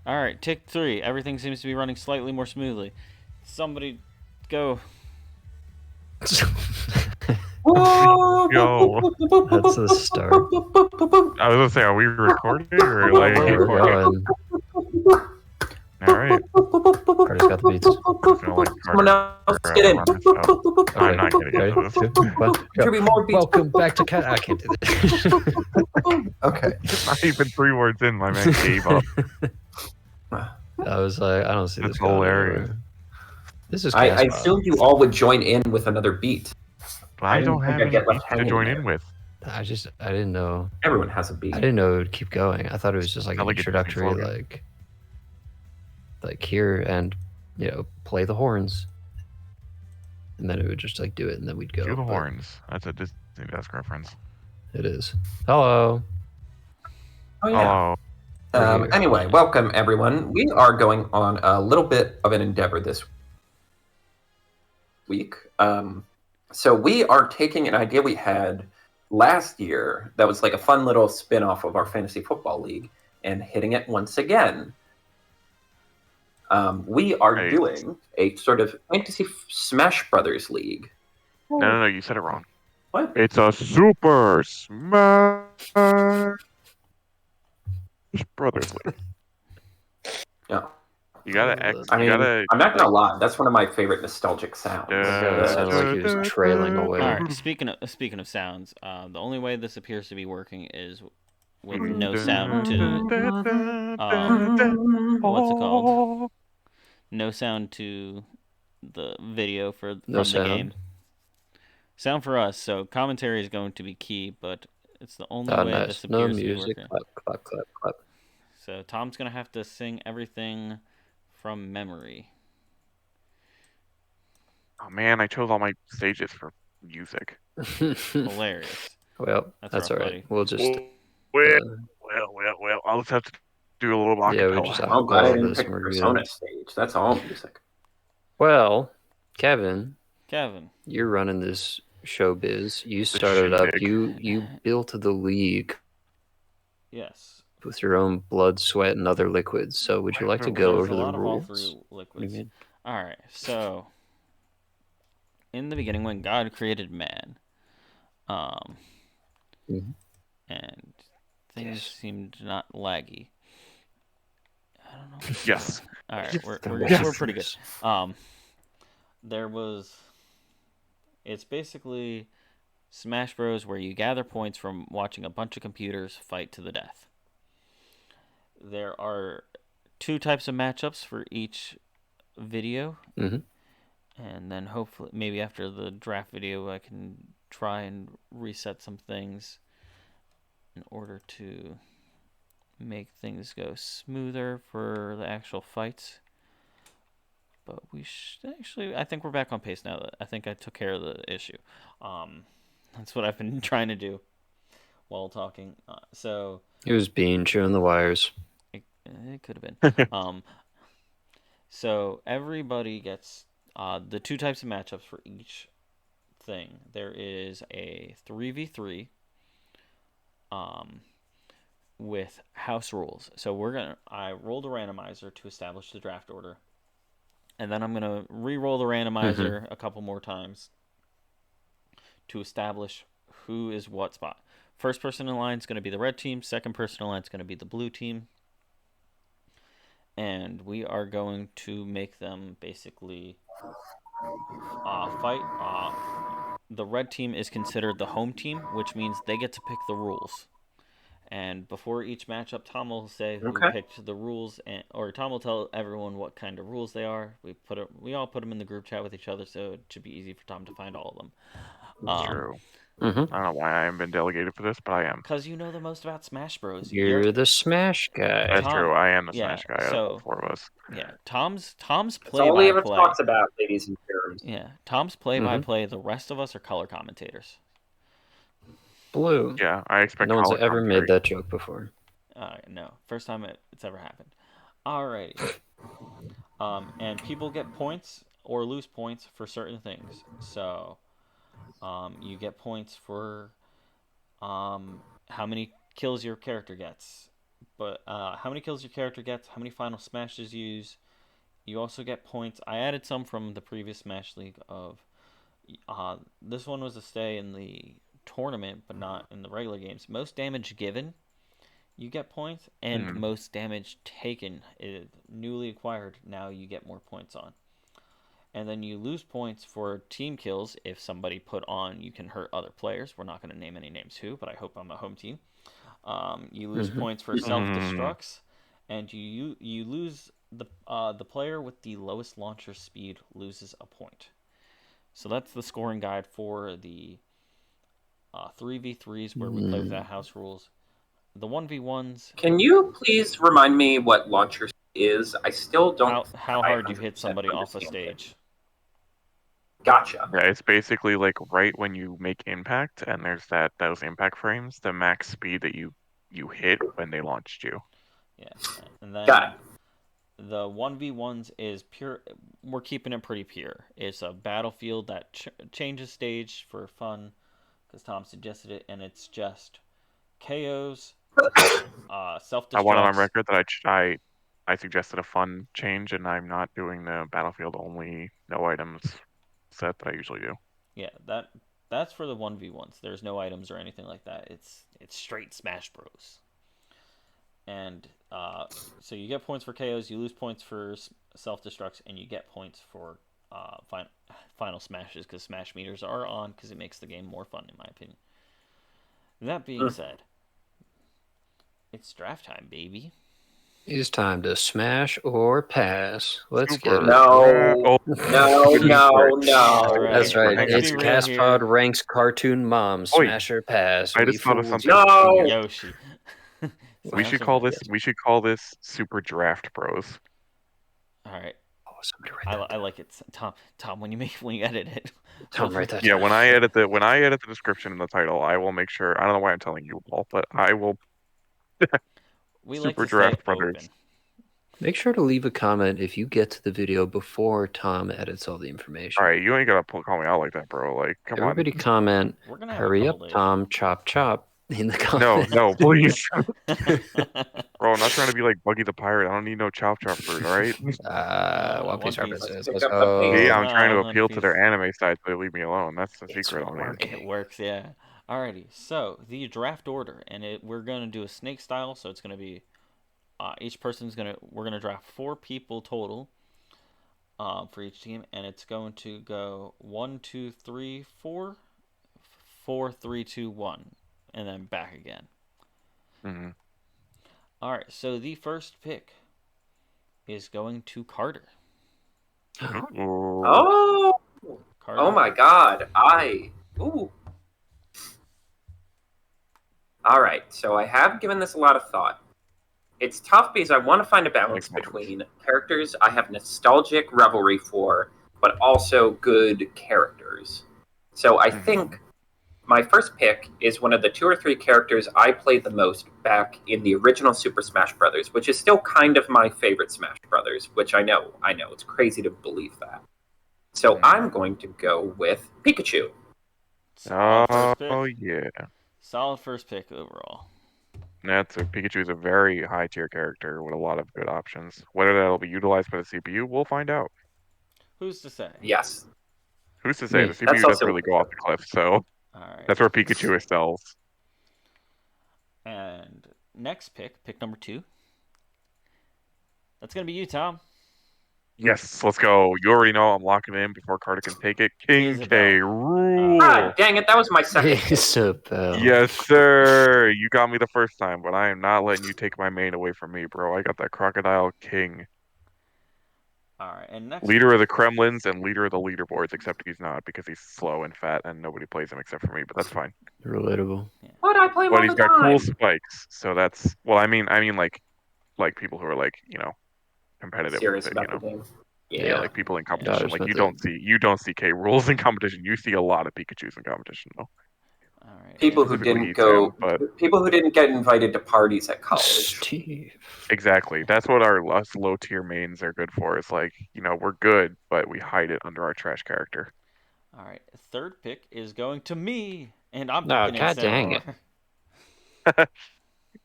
All right, tick 3. Everything seems to be running slightly more smoothly. Somebody go. Yo. That's a start. I was gonna say, are we recording or Oh, like? we're We're recording. going. All right. Carter's got the beats. I'm just gonna let Someone Carter else get in. run this up. I'm Okay. not getting Ready? into this. 2, 1, Should be more go. beats. Welcome back to Cat. I can't do this. Okay. Not even 3 words in, my man gave up. I was like, I don't see That's this going hilarious. anywhere. This is I Castpod. assumed you all would join in with another beat. But I don't didn't think have I'd any get left beats to hanging join there. in with. I didn't know. Everyone has a beat. I didn't know it would keep going. I thought it was just like I an like a Disney introductory, slogan. like here and play the horns, and then it would just like do it, and then we'd go. Do the but horns. That's a Disney desk reference. It is. Hello. Oh yeah. Oh, Anyway, welcome everyone. We are going on a little bit of an endeavor this week. So we are taking an idea we had last year that was like a fun little spin-off of our fantasy football league and hitting it once again. We are Nice. doing a sort of fantasy Smash Brothers league. no, you said it wrong. What? It's a Super Smash Brothers League. Yeah. You gotta X. I You mean, gotta. I'm not gonna lie. That's one of my favorite nostalgic sounds. It sounded like he was trailing away. All right. Speaking of sounds, the only way this appears to be working is with no sound to what's it called? No sound to the video from the sound? game. Sound for us, so commentary is going to be key, but it's the only way Nice. this No appears to be music. working. Clap, clap, clap, clap. So Tom's gonna have to sing everything from memory. Oh man, I chose all my stages for music. Hilarious. Well, That's that's rough, all right. buddy. We'll just. Well. I'll just have to do a little Yeah, we acapella. just I'm glad I acapella didn't this pick and we're Persona good. stage. That's all music. Well, Kevin, Kevin, you're running this showbiz. You started up. shindig. You built the league yes. with your own blood, sweat, and other liquids. So, would you like to go There's over a the lot of all rules? three liquids. mean? All right. So, in the beginning, when God created man, Mhm. and things seemed not laggy. I don't know. Yes. All right, we're Yes. pretty good. There was. It's basically Smash Bros, where you gather points from watching a bunch of computers fight to the death. There are 2 types of matchups for each video, Mhm. and then hopefully maybe after the draft video I can try and reset some things in order to make things go smoother for the actual fights. But we should actually, I think we're back on pace now. I think I took care of the issue. That's what I've been trying to do while talking. So It was Bean chewing the wires. it could have been. So everybody gets the 2 types of matchups for each thing. There is a 3v3 with house rules. So I rolled a randomizer to establish the draft order. And then I'm going to re-roll the randomizer a couple more times to establish who is what spot. First person in line is going to be the red team. Second person in line is going to be the blue team. And we are going to make them basically fight. The red team is considered the home team, which means they get to pick the rules. And before each matchup, Tom will say who picked the rules, or Tom will tell everyone what kind of rules they are. We all put them in the group chat with each other, so it should be easy for Tom to find all of them. True. Mm-hmm. I don't know why I haven't been delegated for this, but I am. Because you know the most about Smash Bros. You're the Smash guy. That's Tom, true. I am the yeah, Smash guy out so- of the 4 of us. Yeah, Tom's That's all he ever play-by-play. talks about, ladies and germs. Yeah, Tom's play-by-play. The rest of us are color commentators. Blue. Yeah, I expect No one's color ever commentary. made that joke before. No, first time it's ever happened. Alrighty. And people get points or lose points for certain things. So, you get points for how many kills your character gets, But how many kills your character gets, how many final smashes you use. You also get points. I added some from the previous Smash League of. This one was a stay in the tournament, but not in the regular games. Most damage given, you get points, and most damage taken is newly acquired. Now you get more points on. And then you lose points for team kills if somebody put on you can hurt other players. We're not going to name any names who, but I hope I'm a home team. You lose points for self-destructs, and you lose the player with the lowest launcher speed loses a point. So that's the scoring guide for the 3v3s where we play without house rules. The 1v1s. Can you please remind me what launcher is? I still don't. How hard you hit somebody off a stage. Gotcha. Yeah, it's basically like right when you make impact, and there's those impact frames, the max speed that you hit when they launched you. Yeah, and then Got it. the 1v1s is pure. We're keeping it pretty pure. It's a battlefield that changes stage for fun, because Tom suggested it, and it's just KOs, self-destructs. I want it on record that I suggested a fun change, and I'm not doing the battlefield only no items set that I usually do. Yeah, that's for the 1v1s. There's no items or anything like that. It's straight Smash Bros. And so you get points for KOs, you lose points for self-destructs, and you get points for final smashes, because smash meters are on, because it makes the game more fun, in my opinion. That being said, it's draft time, baby. It's time to smash or pass. Let's Super. get it. No, no. That's right. Let's It's be real Castpod here. ranks cartoon mom. Smash or pass. I We just thought of fooled something. you. No. Yoshi. We should call this Super Draft Bros. All right. Oh, somebody write that I like it, Tom. When you edit it, Tom, write that Yeah, down. when I edit the description and the title, I will make sure. I don't know why I'm telling you all, but I will. we like Super to stay Draft Brothers. open. Make sure to leave a comment if you get to the video before Tom edits all the information. All right, you ain't gotta call me out like that, bro. Like, come Everybody on. comment, We're gonna have hurry a up, couple days. Tom, chop, chop, in the No, comments. no, please. Bro, I'm not trying to be like Buggy the Pirate. I don't need no chop chop fruit, all right? One Piece One Piece. references. Pick Let's up the go. pace. See, I'm trying to One appeal to their Piece. anime side so they leave me alone. That's the It's secret on here. working. It works, yeah. Alrighty, so the draft order, and we're gonna do a snake style, so it's gonna be we're gonna draft 4 people total for each team, and it's going to go 1, 2, 3, 4, 4, 3, 2, 1, and then back again. Mm-hmm. All right, so the first pick is going to Carter. Oh. Carter. Oh my God. Ooh. All right. So I have given this a lot of thought. It's tough because I want to find a balance between characters I have nostalgic revelry for, but also good characters. So I think my first pick is one of the 2 or 3 characters I played the most back in the original Super Smash Brothers, which is still kind of my favorite Smash Brothers, which I know, it's crazy to believe that. So I'm going to go with Pikachu. Oh, yeah. Solid first pick overall. Pikachu is a very high tier character with a lot of good options. Whether that'll be utilized by the CPU, we'll find out. Who's to say? Yes. Who's to say? Me. The CPU doesn't really go off the cliff, so All right. that's where Pikachu excels. And next pick number 2. That's gonna be you, Tom. Yes, let's go. You already know I'm locking it in before Carter can take it. King Isabel. K. Rule. Ah, dang it, that was my second pick. Isabel. Yes, sir. You got me the first time, but I am not letting you take my main away from me, bro. I got that Crocodile King. All right, and next Leader of the Kremlins and leader of the leaderboards, except he's not because he's slow and fat and nobody plays him except for me, but that's fine. Relatable. But I play him But all he's the got cool time. spikes, so that's I mean like people who are like, competitive Serious with it, about the game. Yeah, like people in competition. Daughters Like with you don't see K rules in competition. You see a lot of Pikachu's in competition though. All right. People who didn't get invited to parties at college. Steve. Exactly. That's what our low tier mains are good for. It's like, we're good, but we hide it under our trash character. All right. Third pick is going to me, and I'm Oh, picking God dang it.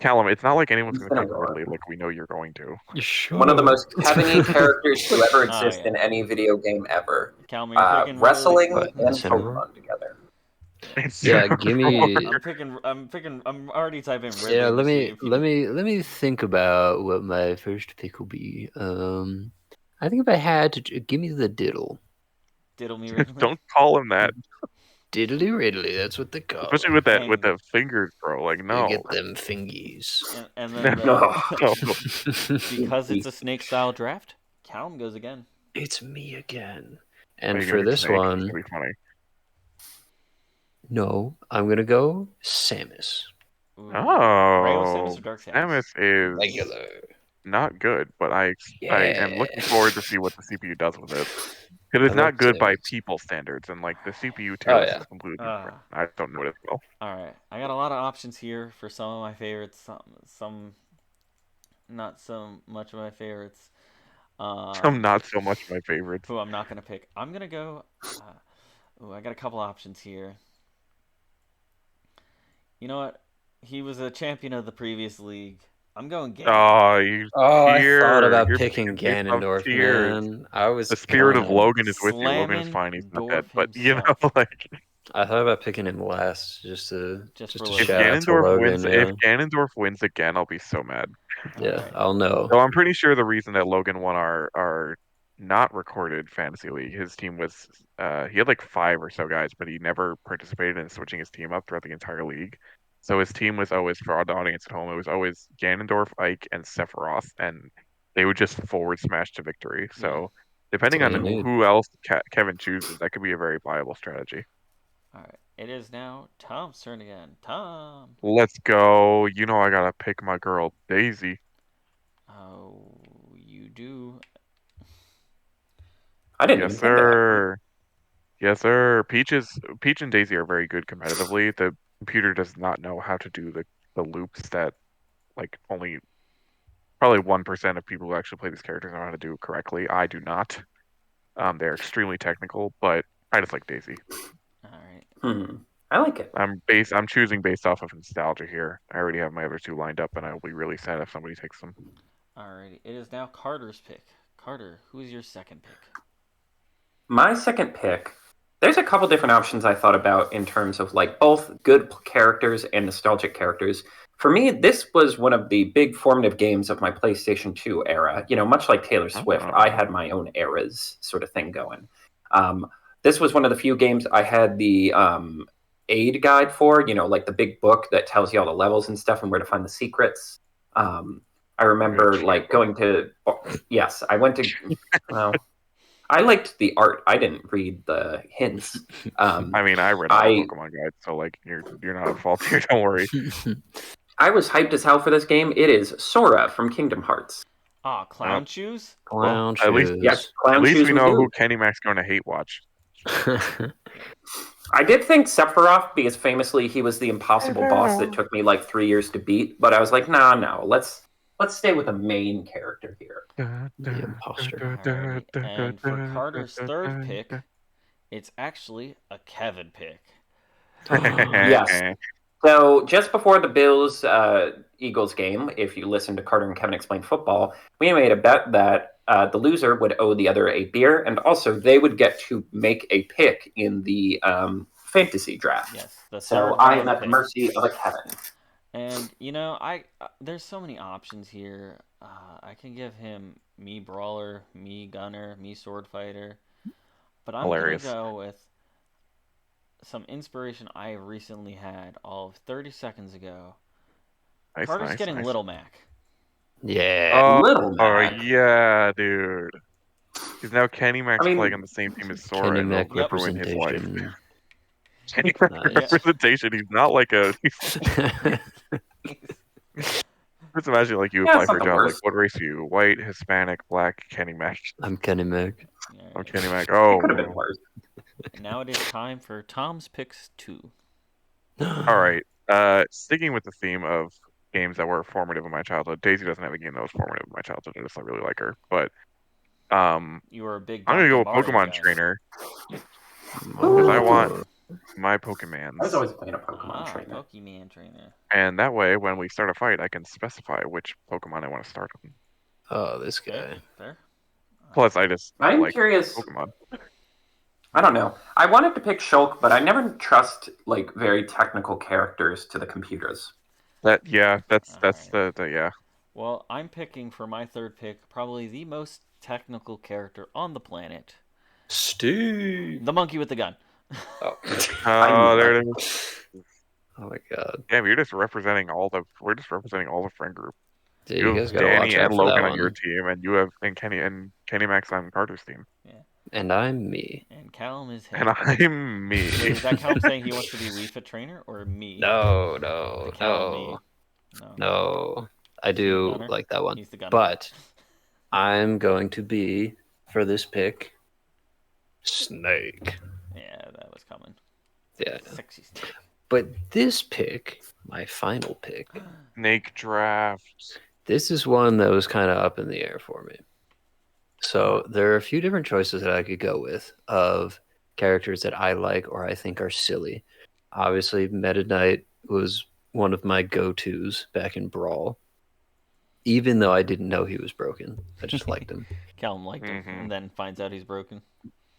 Callum, it's not like anyone's He's going to gonna pick roar. Ridley like we know you're going to. One of the most Kevin-y characters to ever Oh, exist yeah. in any video game ever. Callum, you're picking Wrestling What, and Incineroar? Pokemon together. It's Yeah, give me. I'm already typing Ridley. Yeah, to let see me if you- let me think about what my first pick will be. I think if I had to give me the diddle. Diddle me Ridley. Don't call him that, Diddly Ridley, that's what they call especially him. with Dang. the fingers, bro. Like You no, get them fingies. And then no, no. because it's a snake style draft, Callum goes again. It's me again. Why And are you for gonna pick this Snake? It's one, gonna be funny. no, I'm gonna go Samus. Ooh. Rayo, Samus, Oh, or Dark Samus? Samus is Regular. not good, but I am looking Yeah. forward to see what the CPU does with it. Because it's I like not good by Samus. people standards, and like the CPU tier Oh, list yeah. is completely different. I don't know it as well. All right, I got a lot of options here for some of my favorites, some not so much of my favorites. Some not so much my favorites. Who I'm not gonna pick. I'm gonna go. I got a couple options here. You know what? He was a champion of the previous league. I'm going Ganon. Oh, you I thought about You're picking based off Ganondorf, tiers. man. I was The spirit of gonna. Logan is with you. Logan is Slamming fine. He's not dead. Dorf But you know, himself. like I thought about picking him last, just to Just just for to Logan. if shout out to Ganondorf Logan. wins, Yeah, if Ganondorf wins again, I'll be so mad. yeah, Alright. I'll know. So I'm pretty sure the reason that Logan won our not recorded fantasy league, his team was he had like 5 or so guys, but he never participated in switching his team up throughout the entire league. So his team was always, for the audience at home, it was always Ganondorf, Ike, and Sephiroth, and they would just forward smash to victory. So depending That's on all you need. who else Kevin chooses, that could be a very viable strategy. Alright. It is now Tom's turn again. Tom. Let's go. You know I gotta pick my girl Daisy. Oh, you do. I didn't Yes, even think of that. sir. Yes, sir. Peach and Daisy are very good competitively. The computer does not know how to do the loops that like only probably 1% of people who actually play these characters know how to do correctly. I do not. They're extremely technical, but I just like Daisy. Alright. I like it. I'm choosing based off of nostalgia here. I already have my other 2 lined up, and I will be really sad if somebody takes them. Alrighty. It is now Carter's pick. Carter, who's your second pick? My second pick, there's a couple different options I thought about in terms of like both good characters and nostalgic characters. For me, this was one of the big formative games of my PlayStation 2 era. You know, much like Taylor Swift, I had my own eras sort of thing going. This was one of the few games I had the aid guide for, you know, like the big book that tells you all the levels and stuff and where to find the secrets. I remember like going to, yes, I went to, well, I liked the art. I didn't read the hints. I mean, I read all the Pokemon guides, so like you're not at fault here. Don't worry. I was hyped as hell for this game. It is Sora from Kingdom Hearts. Ah, Clown Shoes? Clown at least, shoes. Yes, Clown at least Shoes we was know new. who Kenny Mac's going to hate watch. I did think Sephiroth, because famously he was the impossible boss that took me like 3 years to beat, but I was like, no, let's stay with a main character here. The imposter. Alrighty. And for Carter's third pick, it's actually a Kevin pick. Yes. So just before the Bills Eagles game, if you listen to Carter and Kevin Explain Football, we made a bet that the loser would owe the other a beer, and also they would get to make a pick in the fantasy draft. Yes. The So third I round am at the pick. mercy of a Kevin. And you know, there's so many options here. I can give him me brawler, me gunner, me sword fighter, but I'm Hilarious. gonna go with some inspiration I recently had all of 30 seconds ago. Nice, Carter's nice, getting nice. Little Mac. Yeah. Little Mac. Yeah, dude. Because now Kenny Mac's I mean- playing on the same team as Sora, Kenny and Mac they'll ruin his life. representation. Kenny Nice. representation. He's not like a. Just imagine like you Yeah, apply for a something job. worse. Like, what race are you? White, Hispanic, black, Kenny Mac. I'm Kenny Mac. I'm Kenny Mac. Oh, It could have been worse. Now it is time for Tom's picks 2. all right. Sticking with the theme of games that were formative in my childhood. Daisy doesn't have a game that was formative in my childhood. I just don't really like her. But You were a big I'm gonna go Dr. with Mario Pokemon guy. Trainer because I want my I was Pokemans. always playing a Pokemon trainer. Pokemon trainer. And that way, when we start a fight, I can specify which Pokemon I want to start on. Oh, this guy. Fair. Plus, I just I'm like curious. Pokemon. I don't know. I wanted to pick Shulk, but I never trust like very technical characters to the computers. That's Alright. the yeah. Well, I'm picking for my third pick probably the most technical character on the planet. Steve. The monkey with the gun. Oh. Oh, there it is. Oh my god. Damn, we're just representing all the friend group. Dude, You you have guys gotta Danny watch out and for that Logan on your one. team, and you have Kenny Max on Carter's team. Yeah. And I'm me. And Callum is And him. I'm me. Wait, is that Callum saying he wants to be Wii Fit trainer or me? No. The Callum me. No. I Is he a do gunner? like that one. He's the gunner. But I'm going to be, for this pick, Snake. Yeah, that was coming. Yeah. Sexy Snake. But this pick, my final pick, Snake draft. this is one that was kind of up in the air for me. So there are a few different choices that I could go with of characters that I like or I think are silly. Obviously, Meta Knight was one of my go-tos back in Brawl. Even though I didn't know he was broken. I just liked him. Callum liked him Mhm. and then finds out he's broken.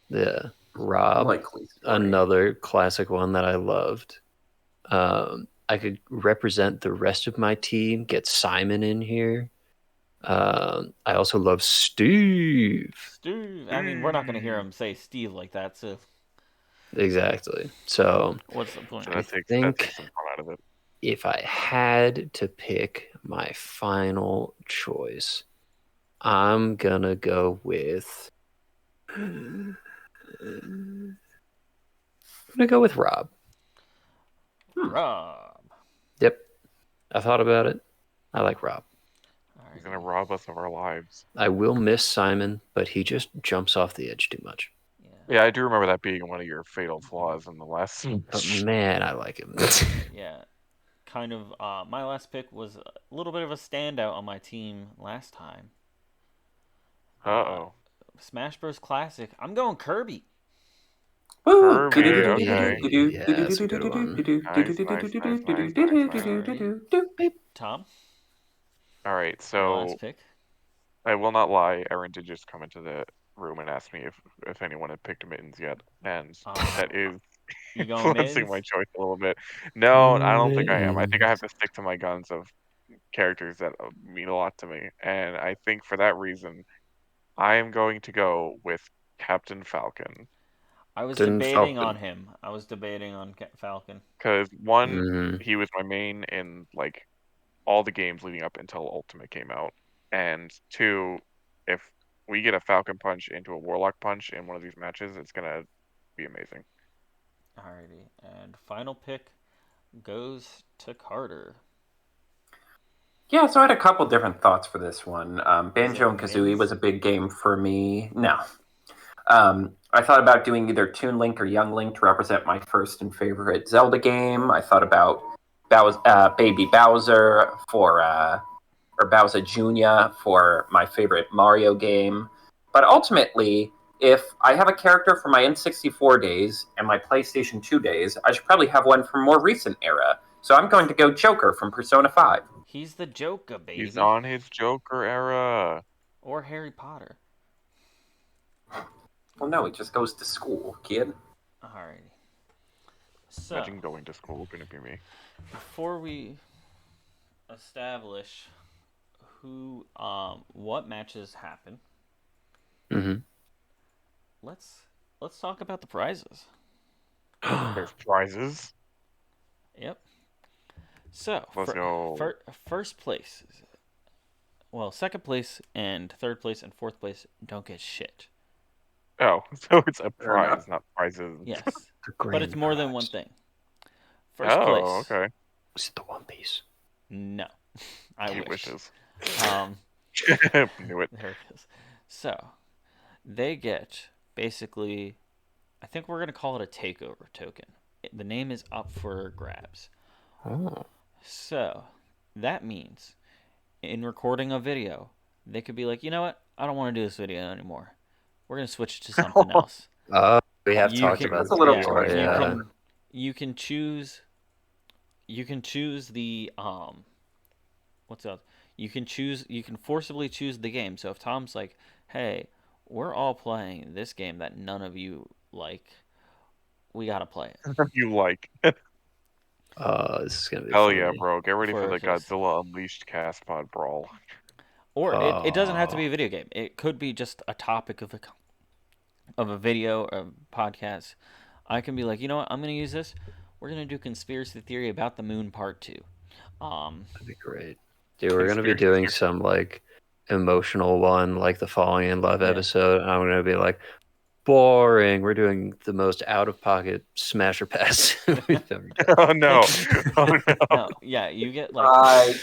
Yeah. Rob, Likely story. another classic one that I loved. I could represent the rest of my team, get Simon in here. I also love Steve. Steve. I mean, we're not going to hear him say Steve like that, so Exactly. So what's the point? So I that takes think some fun out of it. if I had to pick my final choice, I'm gonna go with. I'm gonna go with Rob. Rob. Yep, I thought about it. I like Rob. He's gonna rob us of our lives. I will miss Simon, but he just jumps off the edge too much. Yeah, I do remember that being one of your fatal flaws in the last. But man, I like him. Yeah. Kind of, my last pick was a little bit of a standout on my team last time. Uh-oh. Smash Bros. Classic. I'm going Kirby. Woo! Kirby, okay. Yeah, that's a good one. Nice. Tom, All right, your so last pick. I will not lie. Erin did just come into the room and ask me if anyone had picked Mittens yet, and that is You going influencing Mittens? my choice a little bit. No, I don't think I am. I think I have to stick to my guns of characters that mean a lot to me, and I think for that reason, I am going to go with Captain Falcon. I was Then debating Falcon. on him. I was debating on Falcon. Because one, Mhm. he was my main in like all the games leading up until Ultimate came out, and two, if we get a Falcon Punch into a Warlock Punch in one of these matches, it's gonna be amazing. Alrighty. And final pick goes to Carter. Yeah, so I had a couple different thoughts for this one. Banjo and Kazooie Mittens? was a big game for me. No. I thought about doing either Toon Link or Young Link to represent my first and favorite Zelda game. I thought about Baby Bowser or Bowser Jr. for my favorite Mario game. But ultimately, if I have a character for my N64 days and my PlayStation 2 days, I should probably have one from more recent era. So I'm going to go Joker from Persona 5. He's the Joker, baby. He's on his Joker era. Or Harry Potter. Well, no, he just goes to school, kid. Alrighty. So, Imagine going to school, gonna be me. before we establish what matches happen, Mhm. let's talk about the prizes. There's prizes. Yep. So, Let's go. First place, well, second place and third place and fourth place don't get shit. Oh, so it's a Fair enough. prize, not prizes. Yes, The but it's grand more than prize. one thing. First place. Oh, okay. Was it the One Piece? No, I He wish. wishes. Knew it. There it is. So, they get basically, I think we're gonna call it a takeover token. The name is up for grabs. Oh. So, that means in recording a video, they could be like, you know what? I don't want to do this video anymore. We're gonna switch to something else. We have You talked can- about That's this a little before. too you Yeah. can you can choose. You can choose the what's up? You can choose. You can forcibly choose the game. So if Tom's like, "Hey, we're all playing this game that none of you like, we gotta play it." You like? This is gonna be Hell yeah, funny. bro! Get ready for the Versus, Godzilla Unleashed Castpod brawl. or it doesn't have to be Oh, a video game. It could be just a topic of a video or a podcast. I can be like, you know what? I'm gonna use this. We're gonna do conspiracy theory about the moon part 2. that'd be great. Dude, we're gonna be Conspiracy doing theory. some like emotional one, like the Falling in Love Yeah. episode, and I'm gonna be like, boring. We're doing the most out of pocket smasher pass we've ever done. Oh no! Oh no! No, yeah, you get like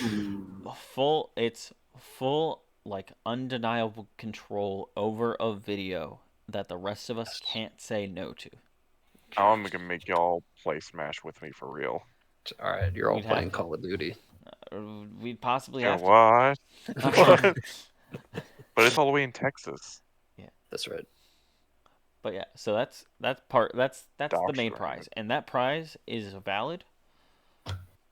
full. It's full like undeniable control over a video that the rest of us can't say no to. I'm gonna make y'all play Smash with me for real. All right, you're all We'd have playing to. Call of Duty. We'd possibly Yeah, have to. what? What? But it's all the way in Texas. Yeah, That's right. but yeah. So that's the main Doctor. prize, and that prize is valid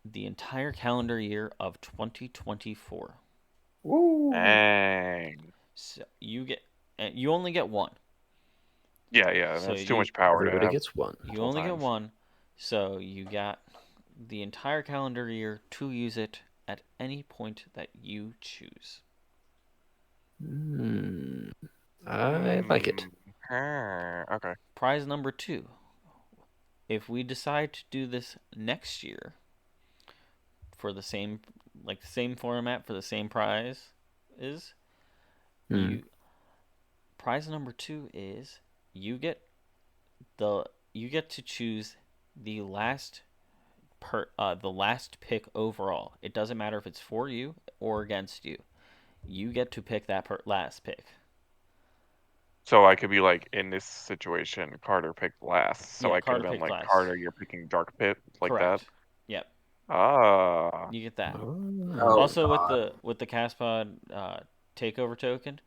the entire calendar year of 2024. Woo. Dang. So you only get one. Yeah, So that's too much power to Everybody have gets one. You multiple only get times. one, so you got the entire calendar year to use it at any point that you choose. I like it. Okay. Prize number 2. If we decide to do this next year for the same format for the same prize is you prize number 2 is you get to choose the last the last pick overall. It doesn't matter if it's for you or against you. You get to pick that last pick. So I could be like, in this situation, Carter picked last. So Yeah, I could have Carter been picked like, last. Carter, you're picking Dark Pit, like that. Correct. Yep. Ah. You get that. Oh, Also God. with the Castpod takeover token,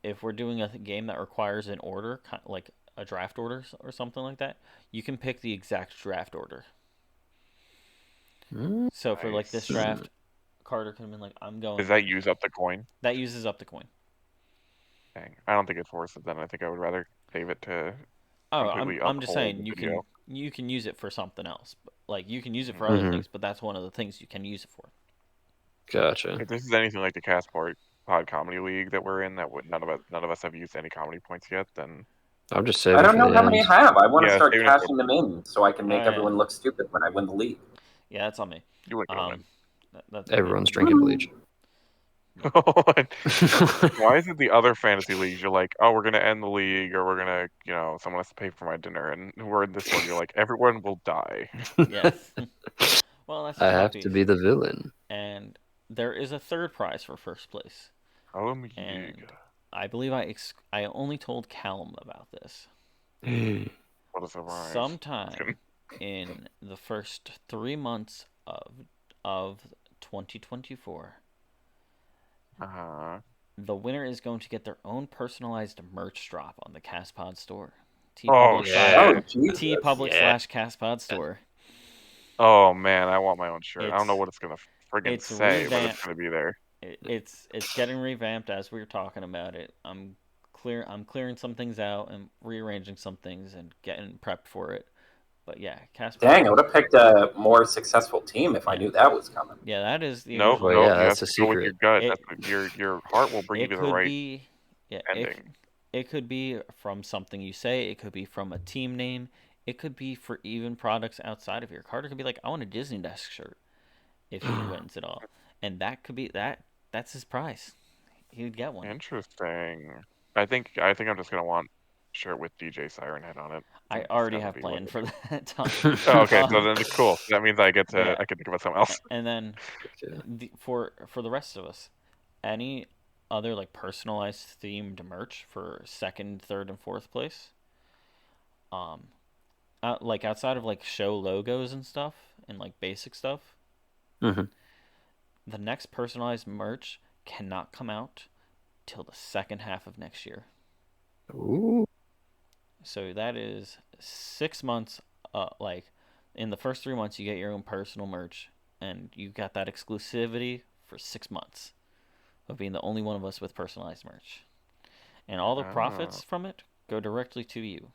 if we're doing a game that requires an order, like a draft order or something like that, you can pick the exact draft order. So for like this Nice. draft, Carter could have been like, "I'm going." Does that use up the coin? That uses up the coin. Dang. I don't think it's worth it then. I think I would rather save it to Oh, completely I'm just uphold saying the you video. can use it for something else. Like you can use it for other Mhm. things, but that's one of the things you can use it for. Gotcha. If this is anything like the Castpod Pod Comedy League that we're in, that would none of us have used any comedy points yet, then I'm just I saving don't for know the how many end. I have. I want to yeah, start saving it for cashing them in so I can Oh, make yeah. everyone look stupid when I win the league. Yeah, that's on me. you ain't gonna That's Everyone's drinking bleach. win. Why is it the other fantasy leagues you're like, oh, we're gonna end the league, or we're gonna, someone has to pay for my dinner, and we're in this one, you're like, everyone will die. Yes. Well, that's I tough have to be the villain. And there is a third prize for first place. And I believe I only told Callum about this. What a surprise. Sometime in the first 3 months of 2024, the winner is going to get their own personalized merch drop on the Castpod store. Oh, shit. TeePublic Yeah. / Castpod store. Oh man, I want my own shirt. I don't know It's- what it's gonna friggin' it's say, but it's revamped. gonna be there. It's getting revamped as we were talking about it. I'm clearing some things out and rearranging some things and getting prepped for it. But yeah, Castpod. Dang, I would have picked a more successful team if I knew that was coming. Yeah, that is the Nope, original. Well, yeah, you have that's to a go with your secret. gut. It- That's what your heart will bring you It to the could right be, yeah, ending. it could be from something you say. It could be from a team name. It could be for even products outside of here. Carter could be like, "I want a Disney Desk shirt," if he wins it all, and that could be that. That's his prize. He would get one. Interesting. I think I'm just gonna want a shirt with DJ Siren Head on it. I It's already gotta have be what planned it for is. that time. Oh, okay, so then cool. That means I get to Yeah. I can think about something else. And then Yeah. for the rest of us, any other like personalized themed merch for second, third, and fourth place. Like outside of like show logos and stuff and like basic stuff, Mhm. the next personalized merch cannot come out till the second half of next year. Ooh. So that is 6 months, like in the first 3 months, you get your own personal merch, and you got that exclusivity for 6 months of being the only one of us with personalized merch. And all the profits from it go directly to you,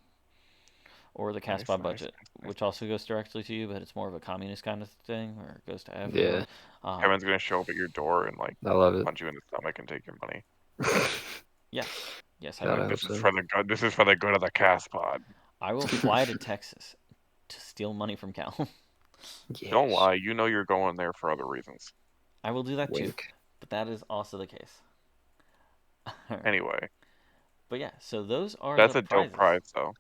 or the Castpod budget, which also goes directly to you, but it's more of a communist kind of thing, where it goes to everyone. Yeah. Kevin's gonna show up at your door and like I love it. punch you in the stomach and take your money. Yes, I God, will. I This hope is so. for the good. This is for the good of the Castpod. I will fly to Texas to steal money from Cal. Yes. Don't lie. You know you're going there for other reasons. I will do that too, Wink. but that is also the case. Anyway, But yeah, so those are that's the a dope prize, though.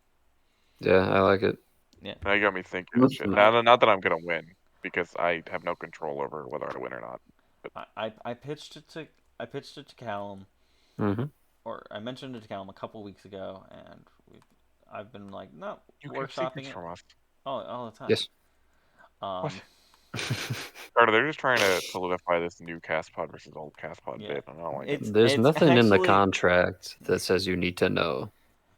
Yeah, I like it. Yeah. Now you got me thinking. Shit. Not that I'm gonna win, because I have no control over whether I win or not. But I pitched it to Callum, Mm-hmm. or I mentioned it to Callum a couple weeks ago, and I've been like not you kept workshopping secrets it from us. all the time. Yes. What? Carter, they're just trying to solidify this new Castpod versus old Castpod bit. I don't like it. There's nothing in the actually- contract that says you need to know.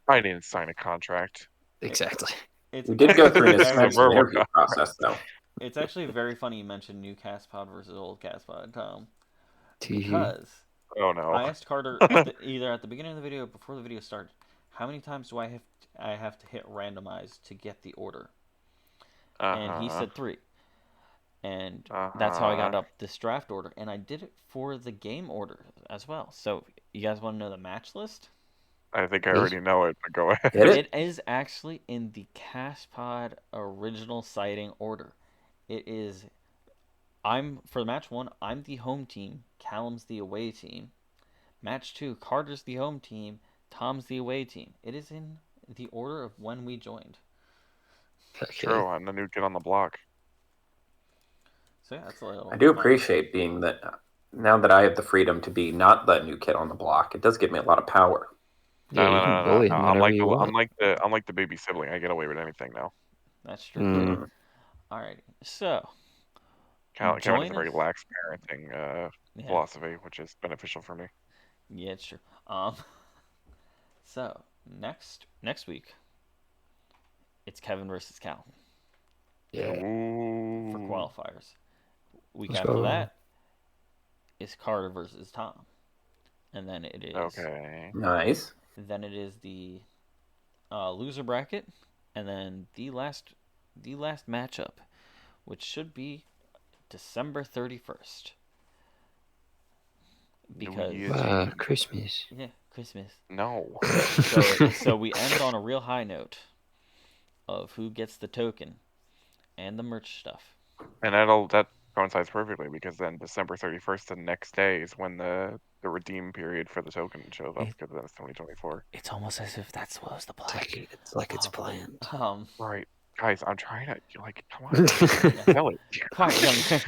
I didn't sign a contract. Exactly. We did go through an This is a expensive verbal interview process, though. It's actually very funny you mentioned new Castpod versus old Castpod, Tom, Tee-hee. because Oh no. I asked Carter either at the beginning of the video or before the video started, how many times do I have to hit randomize to get the order? And he said 3. And that's how I got up this draft order. And I did it for the game order as well. So you guys want to know the match list? I think I already know it, but go ahead. It is actually in the Castpod original sighting order. It is. For match 1, I'm the home team. Callum's the away team. Match 2, Carter's the home team. Tom's the away team. It is in the order of when we joined. Okay. True, I'm the new kid on the block. So yeah, that's a little. I do appreciate being that now that I have the freedom to be not the new kid on the block. It does give me a lot of power. Yeah, you can bully him whenever you want. I'm like the baby sibling. I get away with anything now. That's true. Mm. Alrighty, so Kevin join has a very us. lax parenting philosophy, which is beneficial for me. Yeah, it's true. So next week, it's Kevin versus Cal Yeah. Ooh. for qualifiers. Week Let's after go. that is Carter versus Tom, and then it is Okay. Nice. then it is the loser bracket, and then the last matchup, which should be December 31st. Because Christmas. yeah, Christmas. No. So we end on a real high note of who gets the token and the merch stuff. And that coincides perfectly, because then December 31st, the next day, is when the redeem period for the token shows up, because then it's 2024. It's almost as if that's what was the plan. It's like it's planned. Right. Guys, I'm trying to, come on. Tell it. Quiet, young.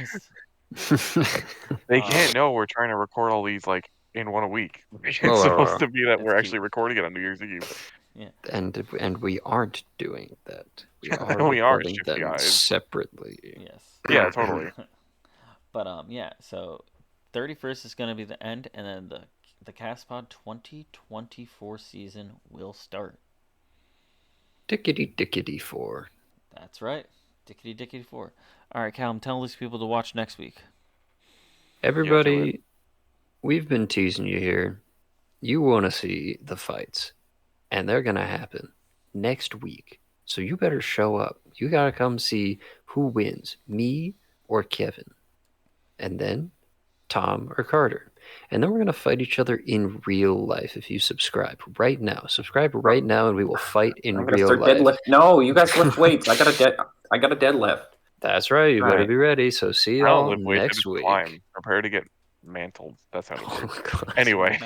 They can't know we're trying to record all these, in 1 week. It's Well, supposed to be that that's we're cute. actually recording it on New Year's Eve. Yeah. And we aren't doing that. We are We are recording them shifty eyes. separately. Yes. Yeah, totally. But yeah, so 31st is going to be the end, and then the Castpod 2024 season will start. Dickety 4. That's right. Dickety 4. All right, Callum, tell these people to watch next week. Everybody, we've been teasing you here. You want to see the fights, and they're going to happen next week. So you better show up. You got to come see who wins, me or Kevin. And then Tom or Carter. And then we're going to fight each other in real life if you subscribe right now. Subscribe right now, and we will fight in I'm gonna real start life. deadlift. No, you guys lift weights. I got a deadlift. That's right. You All better right. be ready. So see I don't y'all lift weights, I next just week. climb. Prepare to get mantled. That sounded Oh, weird. God. Anyway.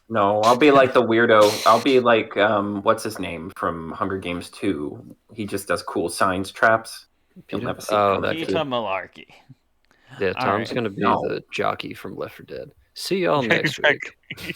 No, I'll be like the weirdo. I'll be like what's his name from Hunger Games 2? He just does cool science traps. You'll never see Oh, him. that Peter kid. Malarkey. Yeah, All Tom's right. going to be No. the jockey from Left 4 Dead. See y'all next week. Exactly.